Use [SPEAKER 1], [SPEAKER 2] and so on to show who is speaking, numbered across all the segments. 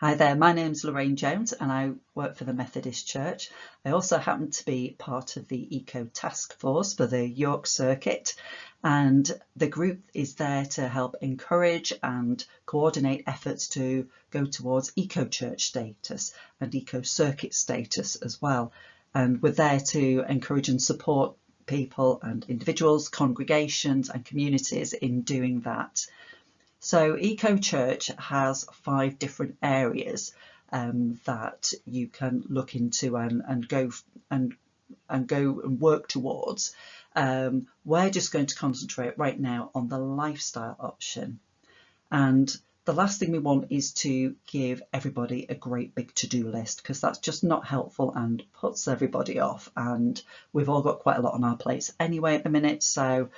[SPEAKER 1] Hi there, my name's Lorraine Jones and I work for the Methodist Church. I also happen to be part of the Eco Task Force for the York Circuit, and the group is there to help encourage and coordinate efforts to go towards Eco Church status and Eco Circuit status as well. And we're there to encourage and support people and individuals, congregations and communities in doing that. So Eco Church has 5 different areas that you can look into and go and work towards. We're just going to concentrate right now on the lifestyle option. And the last thing we want is to give everybody a great big to-do list, because that's just not helpful and puts everybody off. And we've all got quite a lot on our plates anyway at the minute, so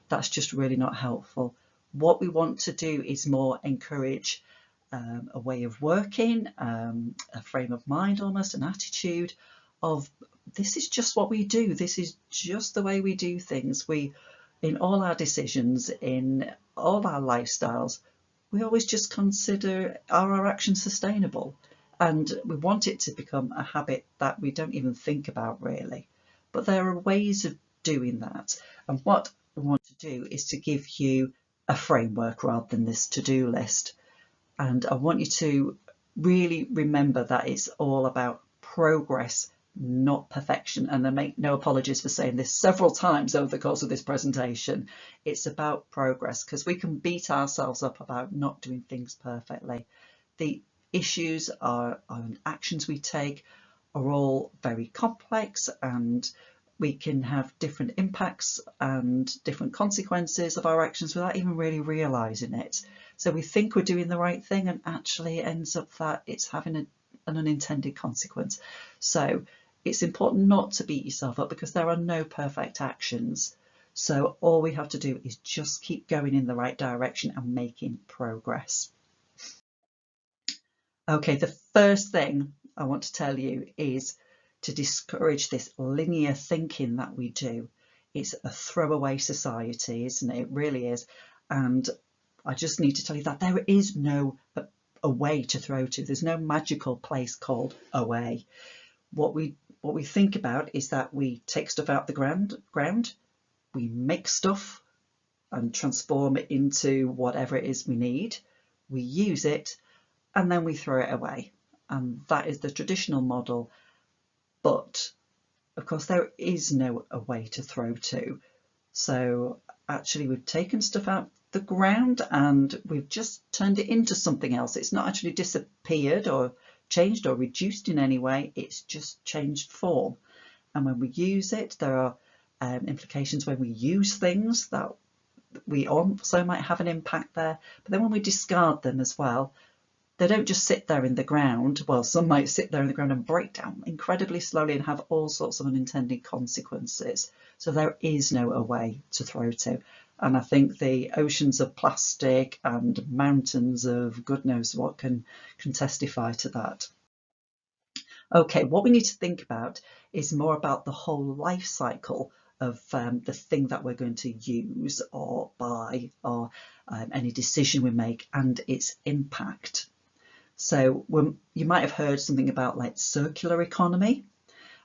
[SPEAKER 1] that's just really not helpful. What we want to do is more encourage a way of working, a frame of mind, almost an attitude of this is just what we do. This is just the way we do things. In all our decisions, in all our lifestyles, we always just consider, are our actions sustainable? And we want it to become a habit that we don't even think about really. But there are ways of doing that. And what we want to do is to give you a framework rather than this to-do list. And I want you to really remember that it's all about progress, not perfection. And I make no apologies for saying this several times over the course of this presentation. It's about progress, because we can beat ourselves up about not doing things perfectly. The issues and actions we take are all very complex, and we can have different impacts and different consequences of our actions without even really realizing it. So we think we're doing the right thing, and actually it ends up that it's having an unintended consequence. So it's important not to beat yourself up, because there are no perfect actions. So all we have to do is just keep going in the right direction and making progress. Okay, the first thing I want to tell you is to discourage this linear thinking that we do. It's a throwaway society, isn't it? It really is. And I just need to tell you that there is no away to throw to. There's no magical place called away. What we think about is that we take stuff out the ground, we make stuff and transform it into whatever it is we need, we use it, and then we throw it away. And that is the traditional model. But of course there is no away to throw to. So actually we've taken stuff out the ground and we've just turned it into something else. It's not actually disappeared or changed or reduced in any way, it's just changed form. And when we use it, there are implications when we use things that we also might have an impact there. But then when we discard them as well, they don't just sit there in the ground. Well, some might sit there in the ground and break down incredibly slowly and have all sorts of unintended consequences. So there is no away to throw to. And I think the oceans of plastic and mountains of God knows what can testify to that. Okay, what we need to think about is more about the whole life cycle of the thing that we're going to use or buy, or any decision we make, and its impact. So you might have heard something about like circular economy.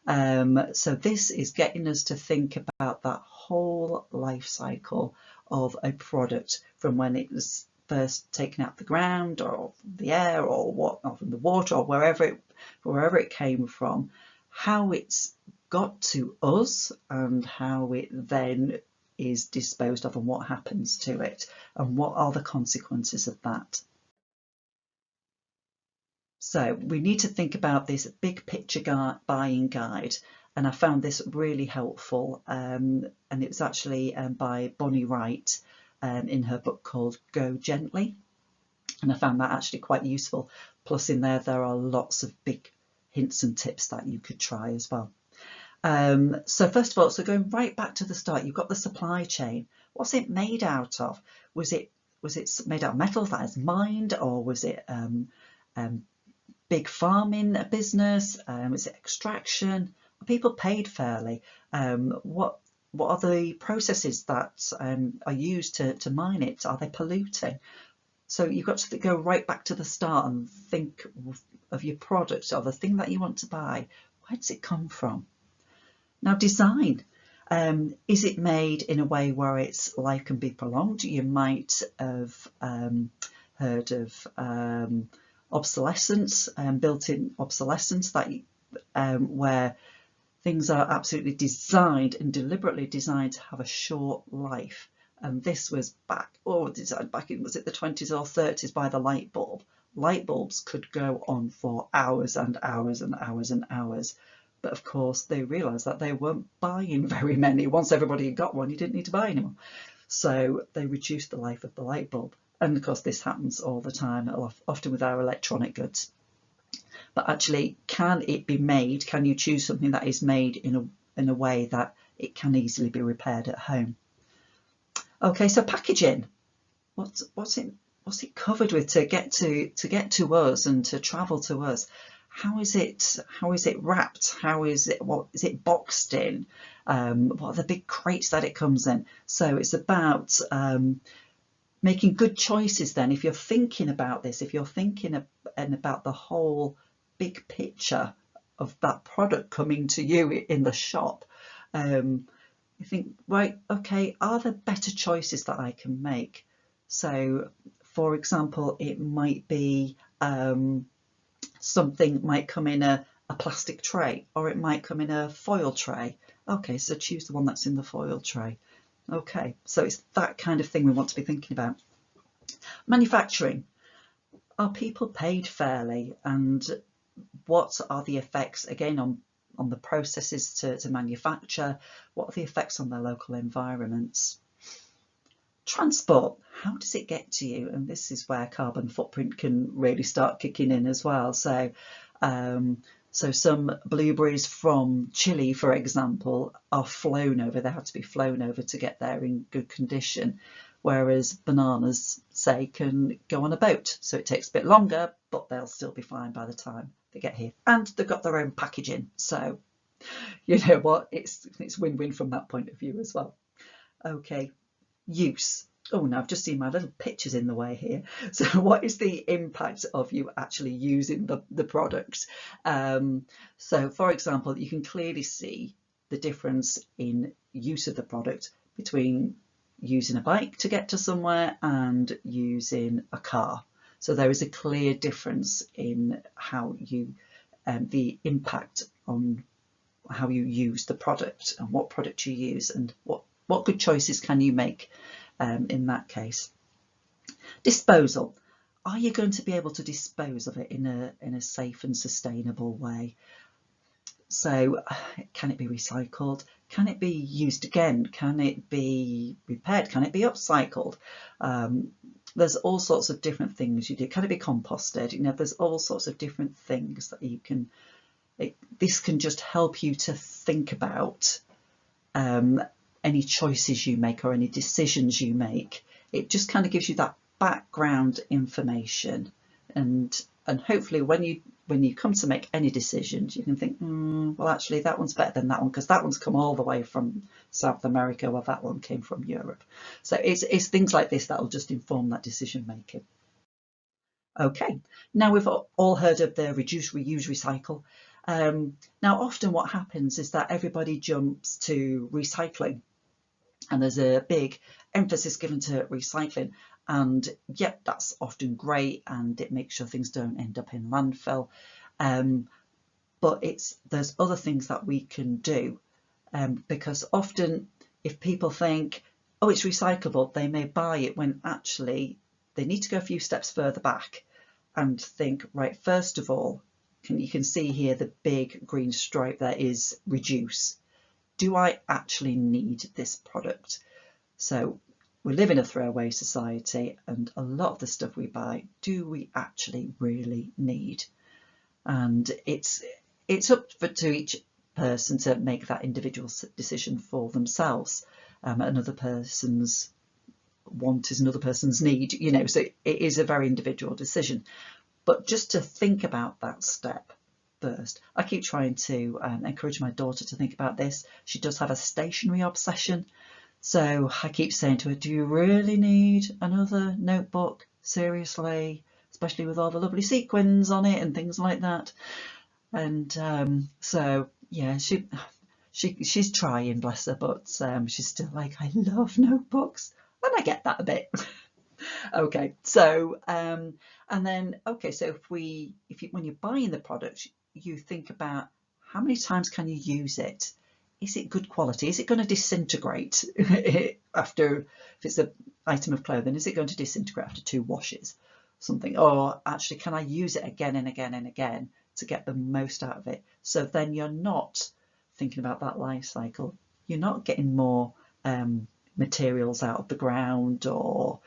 [SPEAKER 1] So this is getting us to think about that whole life cycle of a product, from when it was first taken out the ground or the air or from the water or wherever it came from, how it's got to us and how it then is disposed of and what happens to it and what are the consequences of that. So we need to think about this big picture buying guide, and I found this really helpful, and it was actually by Bonnie Wright in her book called Go Gently, and I found that actually quite useful. Plus in there are lots of big hints and tips that you could try as well. So first of all, so going right back to the start, you've got the supply chain. What's it made out of? Was it made out of metal that is mined, or was it big farming business? Is it extraction? Are people paid fairly? What are the processes that are used to mine it? Are they polluting? So you've got to go right back to the start and think of your product or the thing that you want to buy. Where does it come from? Now, design. Is it made in a way where its life can be prolonged? You might have heard of obsolescence, built-in obsolescence, that where things are absolutely designed and deliberately designed to have a short life. And this was designed back in, was it the 20s or 30s, by the light bulb. Light bulbs could go on for hours and hours and hours and hours. But of course, they realised that they weren't buying very many. Once everybody had got one, you didn't need to buy anymore. So they reduced the life of the light bulb. And of course, this happens all the time, often with our electronic goods. But actually, can it be made? Can you choose something that is made in a way that it can easily be repaired at home? Okay, so packaging. What's it covered with to get to us and to travel to us? How is it wrapped? What is it boxed in? What are the big crates that it comes in? So it's about making good choices then. If you're thinking about this, if you're thinking about the whole big picture of that product coming to you in the shop, you think, right, okay, are there better choices that I can make? So, for example, it might be something might come in a plastic tray, or it might come in a foil tray. Okay, so choose the one that's in the foil tray. Okay, so it's that kind of thing we want to be thinking about. Manufacturing. Are people paid fairly? And what are the effects, again, on the processes to manufacture? What are the effects on their local environments? Transport. How does it get to you? And this is where carbon footprint can really start kicking in as well. So, so some blueberries from Chile, for example, are flown over. They have to be flown over to get there in good condition, whereas bananas, say, can go on a boat. So it takes a bit longer, but they'll still be fine by the time they get here. And they've got their own packaging. So, you know what, it's win-win from that point of view as well. Okay, use. Oh, now I've just seen my little pictures in the way here. So what is the impact of you actually using the product? So for example, you can clearly see the difference in use of the product between using a bike to get to somewhere and using a car. So there is a clear difference in how you, the impact on how you use the product and what product you use, and what good choices can you make in that case. Disposal. Are you going to be able to dispose of it in a safe and sustainable way? So can it be recycled? Can it be used again? Can it be repaired? Can it be upcycled? There's all sorts of different things you do. Can it be composted? You know, there's all sorts of different things that you can. This can just help you to think about any choices you make or any decisions you make. It just kind of gives you that background information, and hopefully when you come to make any decisions, you can think, well, actually that one's better than that one because that one's come all the way from South America, or that one came from Europe. So it's things like this that will just inform that decision making. Okay, now we've all heard of the reduce, reuse, recycle. Now often what happens is that everybody jumps to recycling, and there's a big emphasis given to recycling, and yep, that's often great and it makes sure things don't end up in landfill, but there's other things that we can do, because often if people think, oh, it's recyclable, they may buy it when actually they need to go a few steps further back and think, right, first of all, you can see here the big green stripe there is reduce. Do I actually need this product? So we live in a throwaway society, and a lot of the stuff we buy, do we actually really need? And it's up to each person to make that individual decision for themselves. Another person's want is another person's need, you know, so it is a very individual decision. But just to think about that step first. I keep trying to encourage my daughter to think about this. She does have a stationery obsession. So I keep saying to her, do you really need another notebook? seriously, especially with all the lovely sequins on it and things like that. And so yeah, she's trying, bless her, but she's still like, I love notebooks, and I get that a bit. Okay, so and then okay, so when you're buying the product, you think about how many times can you use it? Is it good quality? Is it going to disintegrate after, if it's an item of clothing, is it going to disintegrate after 2 washes? Something, or actually, can I use it again and again and again to get the most out of it? So then you're not thinking about that life cycle. You're not getting more materials out of the ground, or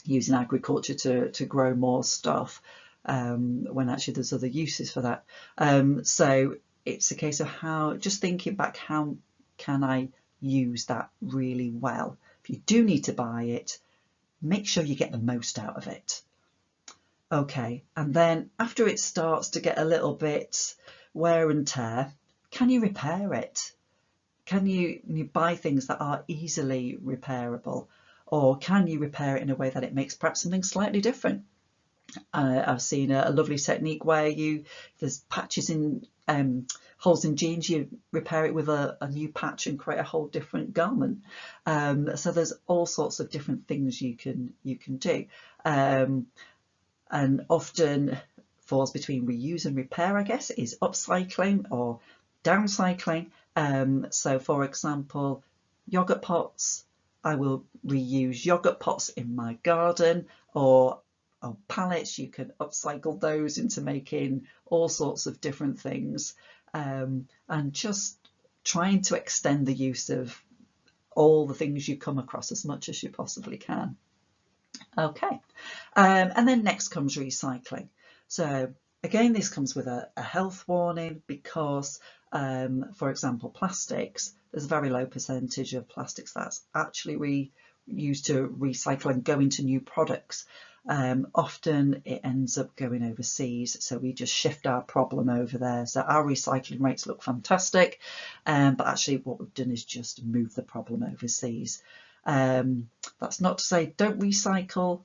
[SPEAKER 1] using agriculture to grow more stuff, when actually there's other uses for that. So it's a case of just thinking back, how can I use that really well? If you do need to buy it, make sure you get the most out of it. Okay, and then after it starts to get a little bit wear and tear, can you repair it? Can you buy things that are easily repairable, or can you repair it in a way that it makes perhaps something slightly different? I've seen a lovely technique where there's patches in holes in jeans, you repair it with a new patch and create a whole different garment. So there's all sorts of different things you can do, and often falls between reuse and repair, I guess, is upcycling or downcycling. So for example, yogurt pots, I will reuse yogurt pots in my garden, or pallets, you can upcycle those into making all sorts of different things, and just trying to extend the use of all the things you come across as much as you possibly can. Okay, and then next comes recycling. So again, this comes with a health warning, because for example, plastics, there's a very low percentage of plastics that's actually used to recycle and go into new products. Often it ends up going overseas, so we just shift our problem over there. So our recycling rates look fantastic, but actually what we've done is just move the problem overseas. That's not to say don't recycle,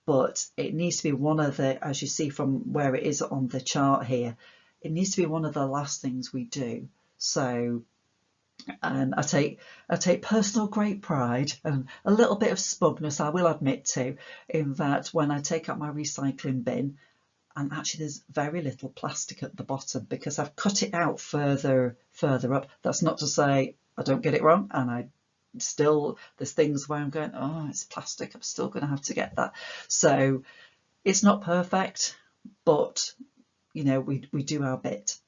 [SPEAKER 1] but it needs to be one of the, as you see from where it is on the chart here, it needs to be one of the last things we do. So I take personal great pride and a little bit of smugness, I will admit to, in that when I take out my recycling bin, and actually there's very little plastic at the bottom, because I've cut it out further up. That's not to say I don't get it wrong, and there's things where I'm going, oh, it's plastic, I'm still going to have to get that. So it's not perfect, but we do our bit.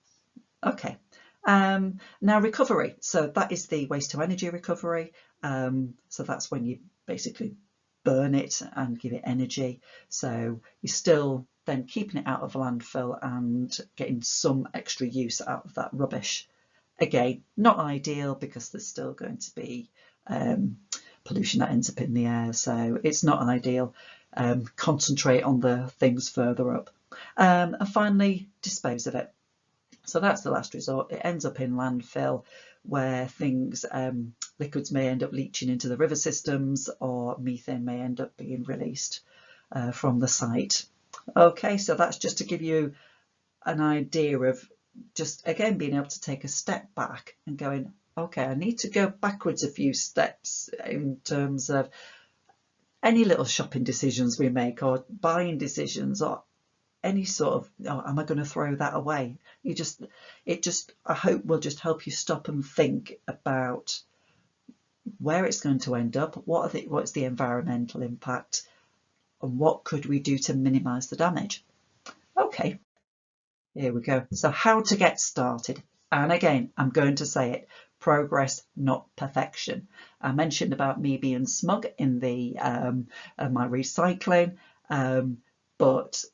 [SPEAKER 1] Okay. Now recovery, so that is the waste to energy recovery. So that's when you basically burn it and give it energy. So you're still then keeping it out of landfill and getting some extra use out of that rubbish. Again, not ideal, because there's still going to be pollution that ends up in the air, so it's not ideal. Concentrate on the things further up. And finally, dispose of it. So that's the last resort. It ends up in landfill, where things, liquids may end up leaching into the river systems, or methane may end up being released from the site. Okay, so that's just to give you an idea of just, again, being able to take a step back and going, okay, I need to go backwards a few steps in terms of any little shopping decisions we make, or buying decisions, or any sort of, am I going to throw that away? I hope will just help you stop and think about where it's going to end up, what's the environmental impact, and what could we do to minimise the damage. Okay, here we go. So how to get started. And again, I'm going to say it, progress, not perfection. I mentioned about me being smug in the my recycling, but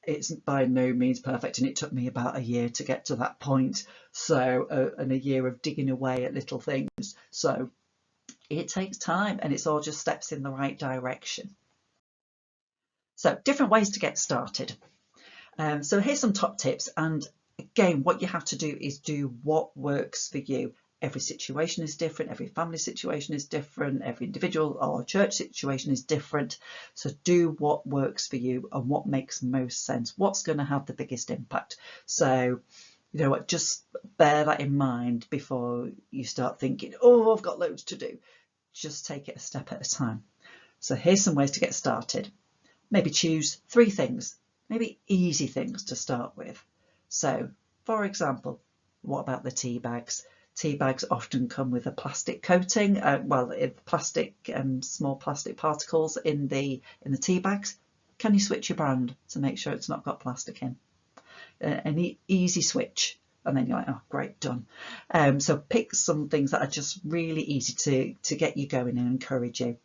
[SPEAKER 1] it's by no means perfect, and it took me about a year to get to that point. So and a year of digging away at little things. So it takes time, and it's all just steps in the right direction. So different ways to get started. So here's some top tips, and again, what you have to do is do what works for you. every situation is different, every family situation is different, every individual or church situation is different. So do what works for you and what makes most sense, what's going to have the biggest impact. So you know what, just bear that in mind before you start thinking, oh, I've got loads to do. Just take it a step at a time. So here's some ways to get started. Maybe choose 3 things, maybe easy things to start with. So for example, what about the tea bags? Tea bags often come with a plastic coating, small plastic particles in the tea bags. Can you switch your brand to make sure it's not got plastic in? An easy switch, and then you're like, oh great, done. So pick some things that are just really easy to get you going and encourage you.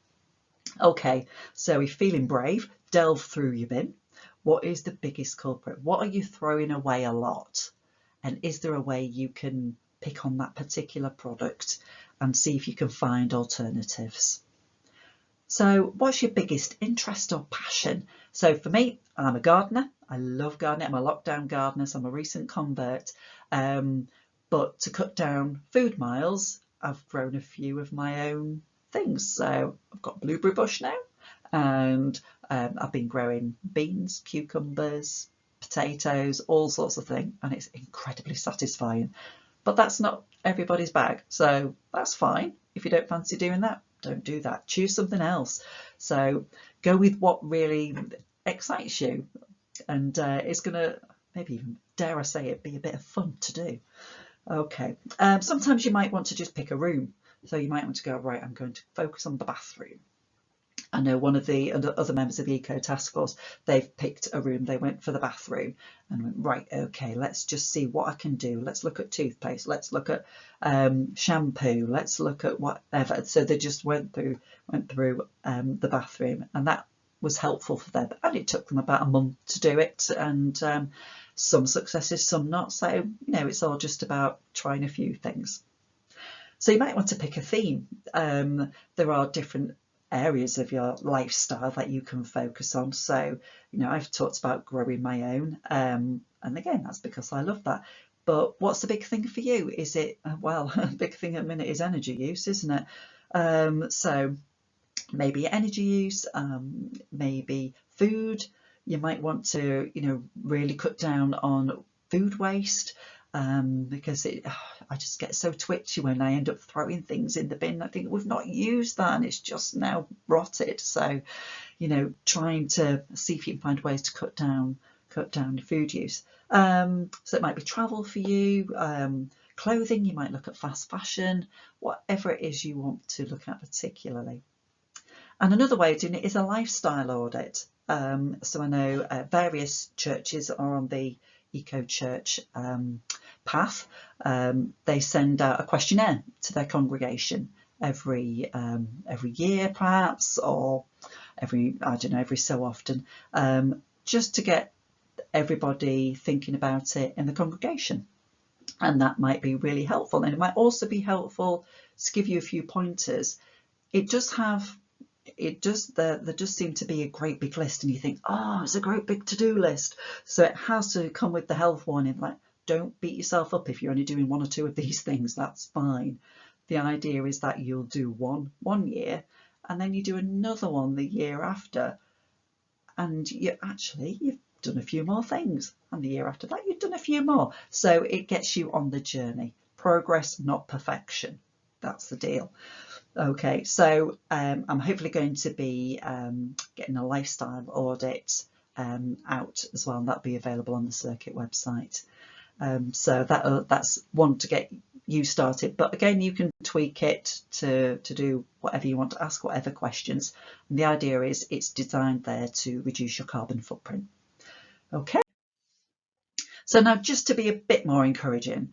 [SPEAKER 1] Okay, so if feeling brave, delve through your bin. What is the biggest culprit? What are you throwing away a lot? And is there a way you can pick on that particular product and see if you can find alternatives? So what's your biggest interest or passion? So for me, I'm a gardener. I love gardening. I'm a lockdown gardener, so I'm a recent convert. But to cut down food miles, I've grown a few of my own things. So I've got blueberry bush now, and I've been growing beans, cucumbers, potatoes, all sorts of things, and it's incredibly satisfying. But that's not everybody's bag, so that's fine. If you don't fancy doing that, don't do that. Choose something else. So go with what really excites you, and it's going to, maybe even, dare I say it, be a bit of fun to do. Okay, sometimes you might want to just pick a room. So you might want to go, right, I'm going to focus on the bathroom. I know one of the other members of the Eco Task Force, they've picked a room, they went for the bathroom and went, right, okay, let's just see what I can do. Let's look at toothpaste, let's look at shampoo, let's look at whatever. So they just went through the bathroom, and that was helpful for them. And it took them about a month to do it, and some successes, some not. So, you know, it's all just about trying a few things. So you might want to pick a theme. There are different areas of your lifestyle that you can focus on. So, you know, I've talked about growing my own, and again, that's because I love that. But what's the big thing for you? Is it, well, a big thing at the minute is energy use, isn't it? So maybe energy use, maybe food. You might want to, you know, really cut down on food waste. Because I just get so twitchy when I end up throwing things in the bin. I think we've not used that and it's just now rotted. So, you know, trying to see if you can find ways to cut down food use. So it might be travel for you, clothing. You might look at fast fashion, whatever it is you want to look at particularly. And another way of doing it is a lifestyle audit. So I know various churches are on the Eco Church path. They send out a questionnaire to their congregation every year, perhaps, or every so often, just to get everybody thinking about it in the congregation. And that might be really helpful. And it might also be helpful to give you a few pointers. There does seem to be a great big list, and you think, oh, it's a great big to-do list. So it has to come with the health warning, like, don't beat yourself up if you're only doing 1 or 2 of these things. That's fine. The idea is that you'll do one year, and then you do another one the year after, and you've done a few more things, and the year after that you've done a few more. So it gets you on the journey. Progress, not perfection. That's the deal. Okay, so I'm hopefully going to be getting a lifestyle audit out as well, and that'll be available on the circuit website. So that's one to get you started. But again, you can tweak it to do whatever you want to ask, whatever questions. And the idea is it's designed there to reduce your carbon footprint. Okay. So now, just to be a bit more encouraging,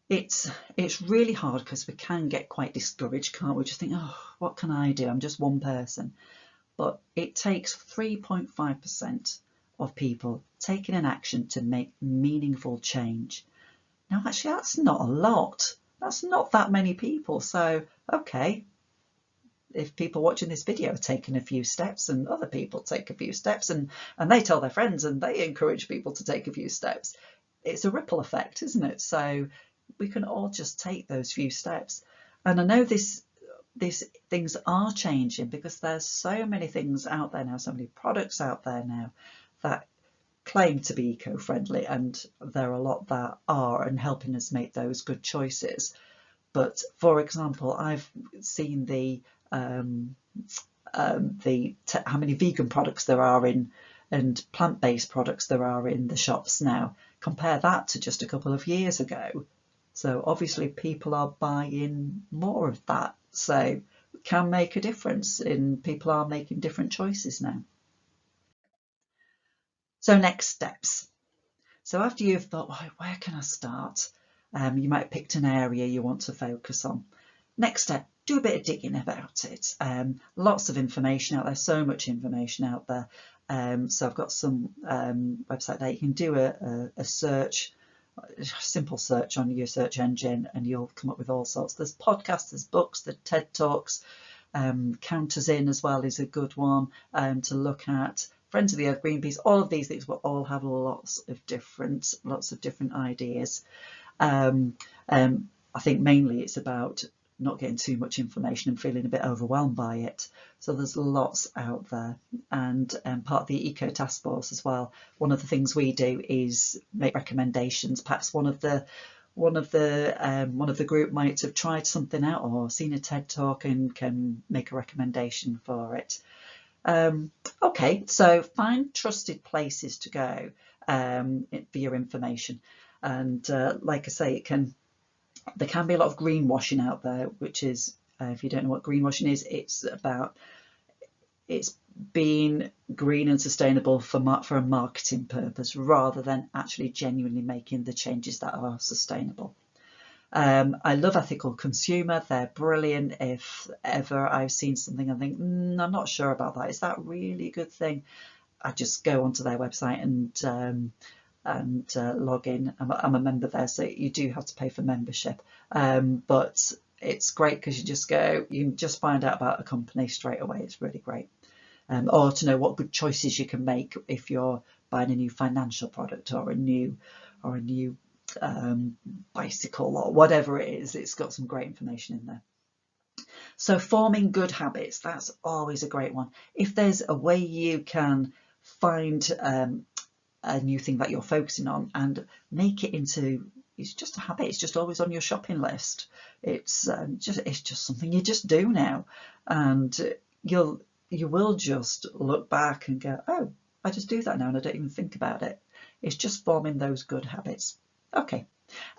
[SPEAKER 1] it's really hard because we can get quite discouraged, can't we? Just think, oh, what can I do? I'm just one person. But it takes 3.5% of people taking an action to make meaningful change. Now, actually, that's not a lot. That's not that many people. So, okay, if people watching this video are taking a few steps, and other people take a few steps, and they tell their friends and they encourage people to take a few steps, it's a ripple effect, isn't it? So we can all just take those few steps. And I know these things are changing because there's so many things out there now, so many products out there now that claim to be eco-friendly, and there are a lot that are, and helping us make those good choices. But for example, I've seen how many vegan products there are in, and plant-based products there are in the shops now. Compare that to just a couple of years ago. So obviously people are buying more of that. So it can make a difference, in people are making different choices now. So next steps. So after you've thought, well, where can I start? You might have picked an area you want to focus on. Next step, do a bit of digging about it. Lots of information out there, so much information out there. So I've got some website there. You can do a search, a simple search on your search engine, and you'll come up with all sorts. There's podcasts, there's books, the TED Talks. Counters In as well is a good one to look at. Friends of the Earth, Greenpeace, all of these things will all have lots of different ideas. I think mainly it's about not getting too much information and feeling a bit overwhelmed by it. So there's lots out there, and part of the Eco Task Force as well. One of the things we do is make recommendations. Perhaps one of the group might have tried something out or seen a TED Talk and can make a recommendation for it. Okay, so find trusted places to go for your information, and like I say, there can be a lot of greenwashing out there, which is, if you don't know what greenwashing is, it's being green and sustainable for a marketing purpose rather than actually genuinely making the changes that are sustainable. I love Ethical Consumer. They're brilliant. If ever I've seen something I think, I'm not sure about that, is that really a good thing? I just go onto their website and log in. I'm a member there, so you do have to pay for membership. But it's great because you can just find out about a company straight away. It's really great. Or to know what good choices you can make if you're buying a new financial product or a new bicycle or whatever it is. It's got some great information in there. So forming good habits, that's always a great one. If there's a way you can find a new thing that you're focusing on and make it into, it's just a habit, it's just always on your shopping list. It's just something you just do now, and you will just look back and go, oh, I just do that now and I don't even think about it. It's just forming those good habits. Okay,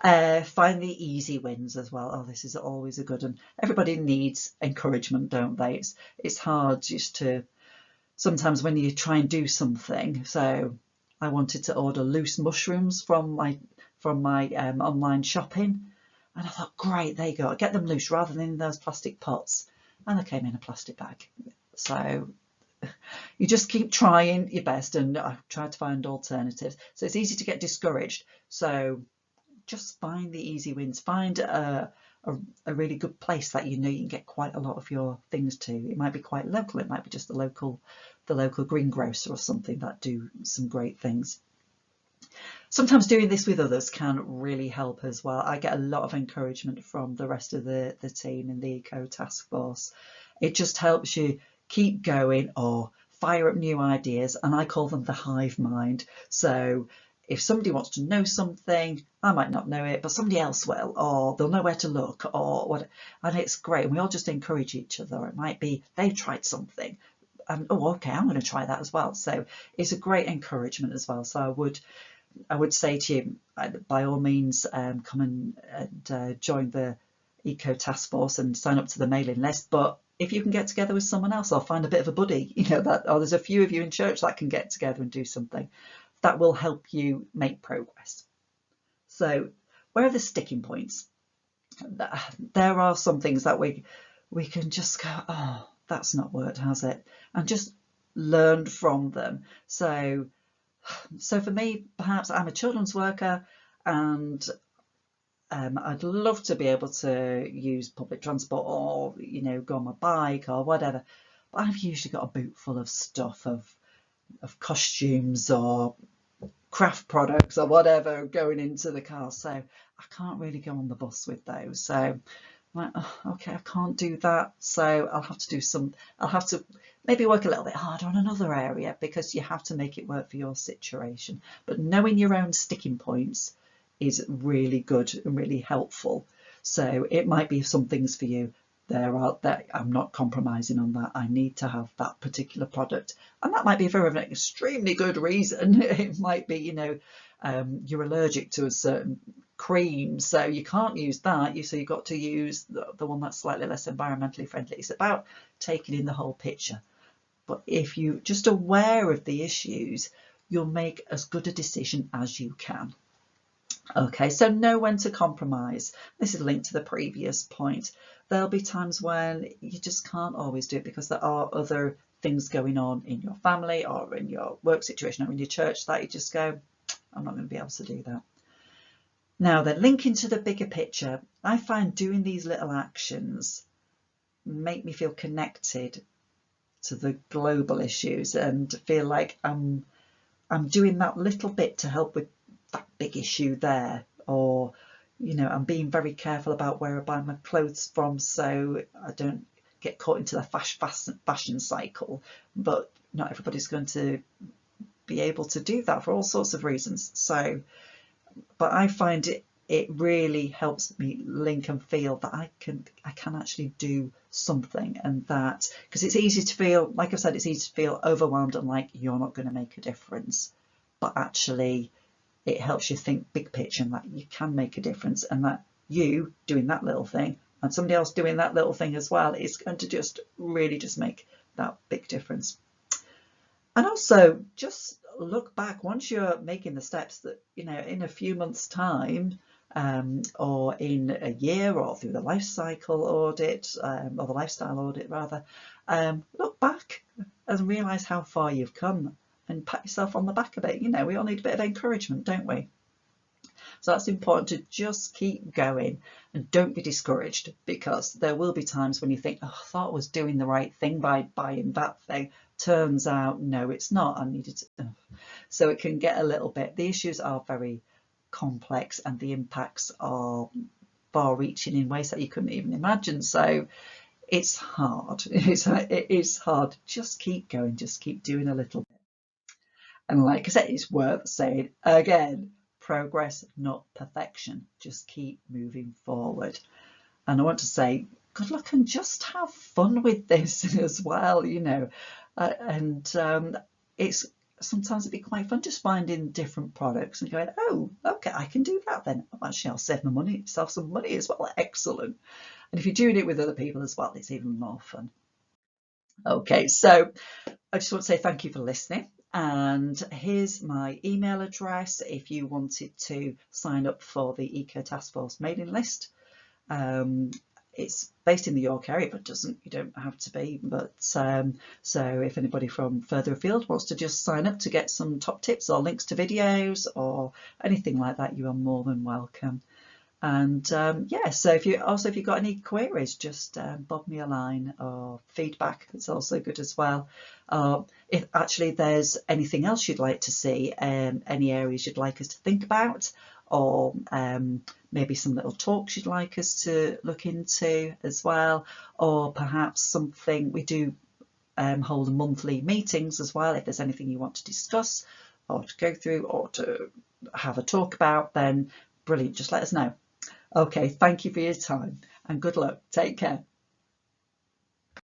[SPEAKER 1] find the easy wins as well. Oh, this is always a good one. Everybody needs encouragement, don't they? It's hard just to, sometimes when you try and do something. So I wanted to order loose mushrooms from my online shopping, and I thought, great, there you go, I'll get them loose rather than in those plastic pots, and they came in a plastic bag. So you just keep trying your best, and I've tried to find alternatives. So it's easy to get discouraged. So just find the easy wins. Find a really good place that you know you can get quite a lot of your things to. It might be quite local. It might be just the local greengrocer or something that do some great things. Sometimes doing this with others can really help as well. I get a lot of encouragement from the rest of the team in the Eco Task Force. It just helps you keep going or fire up new ideas, and I call them the hive mind. So if somebody wants to know something, I might not know it, but somebody else will, or they'll know where to look, or what, and it's great. And we all just encourage each other. It might be they've tried something, and oh, okay, I'm going to try that as well. So it's a great encouragement as well. So I would say to you, by all means, come and join the Eco Task Force and sign up to the mailing list. But if you can get together with someone else or find a bit of a buddy, or there's a few of you in church that can get together and do something, that will help you make progress. So where are the sticking points? There are some things that we can just go, oh, that's not worked, has it? And just learn from them. So for me, perhaps I'm a children's worker, and I'd love to be able to use public transport or go on my bike or whatever, but I've usually got a boot full of stuff, of costumes or craft products or whatever going into the car, so I can't really go on the bus with those. So I'm like, oh, okay, I can't do that, so I'll have to maybe work a little bit harder on another area, because you have to make it work for your situation. But knowing your own sticking points is really good and really helpful. So it might be some things for you that I'm not compromising on that. I need to have that particular product, and that might be for an extremely good reason. It might be, you're allergic to a certain cream, so you can't use that. So you've got to use the one that's slightly less environmentally friendly. It's about taking in the whole picture. But if you're just aware of the issues, you'll make as good a decision as you can. Okay, so know when to compromise. This is linked to the previous point. There'll be times when you just can't always do it because there are other things going on in your family or in your work situation or in your church that you just go, I'm not going to be able to do that. Now then, linking to the bigger picture, I find doing these little actions make me feel connected to the global issues and feel like I'm doing that little bit to help with that big issue there, or I'm being very careful about where I buy my clothes from so I don't get caught into the fashion cycle. But not everybody's going to be able to do that for all sorts of reasons. So, but I find it really helps me link and feel that I can actually do something, and that, because it's easy to feel, like I've said, it's easy to feel overwhelmed and like you're not going to make a difference. But actually, it helps you think big picture and that you can make a difference, and that you doing that little thing and somebody else doing that little thing as well is going to just really just make that big difference. And also just look back once you're making the steps that, in a few months' time, or in a year, or through the life cycle audit, or the lifestyle audit rather, look back and realise how far you've come and pat yourself on the back a bit. We all need a bit of encouragement, don't we? So that's important, to just keep going and don't be discouraged, because there will be times when you think, oh, I thought I was doing the right thing by buying that thing. Turns out, no, it's not. I needed to. So it can get a little bit, the issues are very complex and the impacts are far reaching in ways that you couldn't even imagine. So it's hard. It is hard. Just keep going, just keep doing a little bit. And like I said, it's worth saying again, progress, not perfection. Just keep moving forward. And I want to say good luck and just have fun with this as well, it's sometimes it'd be quite fun just finding different products and going, oh, okay, I can do that then. Actually, I'll save myself some money as well. Excellent. And if you're doing it with other people as well, it's even more fun. Okay, so I just want to say thank you for listening. And here's my email address if you wanted to sign up for the Eco Task Force mailing list. It's based in the York area, but you don't have to be. But so if anybody from further afield wants to just sign up to get some top tips or links to videos or anything like that, you are more than welcome. And yeah, so if you've got any queries, just bob me a line, or feedback, it's also good as well. If actually there's anything else you'd like to see, any areas you'd like us to think about, or maybe some little talks you'd like us to look into as well, or perhaps something we do hold monthly meetings as well. If there's anything you want to discuss or to go through or to have a talk about, then brilliant, just let us know. Okay, thank you for your time and good luck. Take care.